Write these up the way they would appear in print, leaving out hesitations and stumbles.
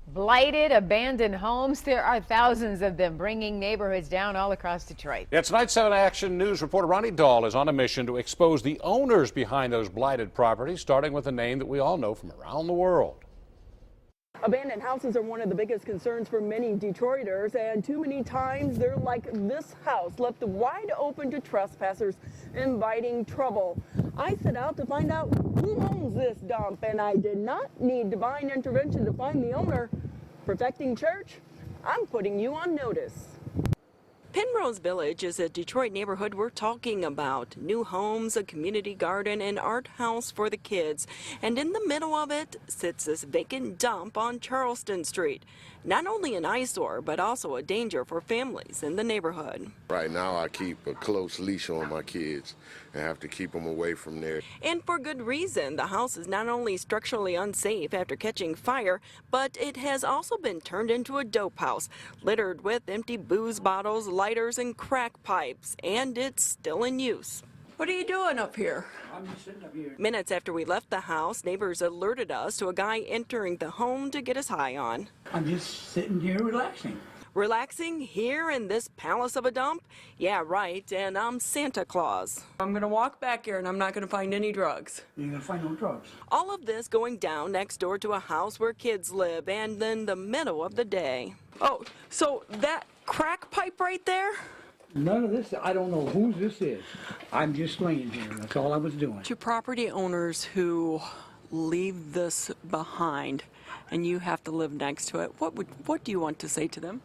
Blighted, abandoned homes. There are thousands of them, bringing neighborhoods down all across Detroit. Yeah, tonight's 7 Action News reporter Ronnie Dahl is on a mission to expose the owners behind those blighted properties, starting with a name that we all know from around the world. Abandoned houses are one of the biggest concerns for many Detroiters, and too many times they're like this house, left wide open to trespassers, inviting trouble. I set out to find out who owns this dump, and I did not need divine intervention to find the owner. Perfecting Church, I'm putting you on notice. Penrose Village is a Detroit neighborhood we're talking about. New homes, a community garden, an art house for the kids. And in the middle of it sits this vacant dump on Charleston Street. Not only an eyesore, but also a danger for families in the neighborhood. Right now I keep a close leash on my kids and have to keep them away from there. And for good reason. The house is not only structurally unsafe after catching fire, but it has also been turned into a dope house, littered with empty booze bottles, lighters, and crack pipes, and it's still in use. What are you doing up here? I'm just sitting up here. Minutes after we left the house, neighbors alerted us to a guy entering the home to get his high on. I'm just sitting here relaxing. Relaxing here in this palace of a dump? Yeah, right, and I'm Santa Claus. I'm gonna walk back here and I'm not gonna find any drugs. You're gonna find no drugs. All of this going down next door to a house where kids live, and in the middle of the day. Oh, so that crack pipe right there? None of this, I don't know whose this is. I'm just laying here, that's all I was doing. To property owners who leave this behind and you have to live next to it, what do you want to say to them?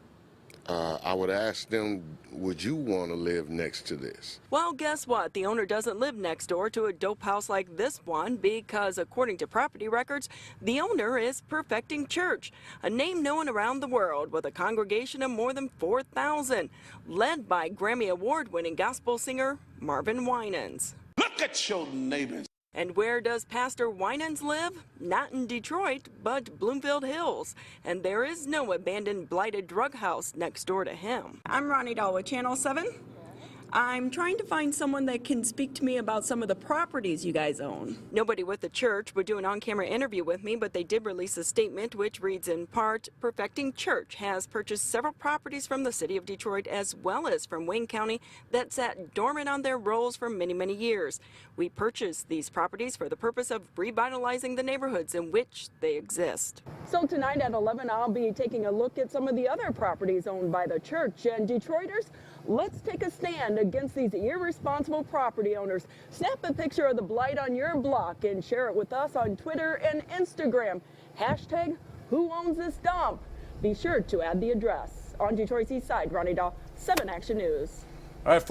I would ask them, would you want to live next to this? Well, guess what? The owner doesn't live next door to a dope house like this one because, according to property records, the owner is Perfecting Church, a name known around the world with a congregation of more than 4,000, led by Grammy Award-winning gospel singer Marvin Winans. Look at your neighbors. And where does Pastor Winans live? Not in Detroit, but Bloomfield Hills. And there is no abandoned, blighted drug house next door to him. I'm Ronnie Dahl with Channel 7. I'm trying to find someone that can speak to me about some of the properties you guys own. Nobody with the church would do an on-camera interview with me, but they did release a statement which reads in part, Perfecting Church has purchased several properties from the city of Detroit as well as from Wayne County that sat dormant on their rolls for many, many years. We purchased these properties for the purpose of revitalizing the neighborhoods in which they exist. So tonight at 11, I'll be taking a look at some of the other properties owned by the church. And Detroiters, let's take a stand against these irresponsible property owners. Snap a picture of the blight on your block and share it with us on Twitter and Instagram. Hashtag Who Owns This Dump? Be sure to add the address. On Detroit's East Side, Ronnie Dahl, 7 Action News. All right,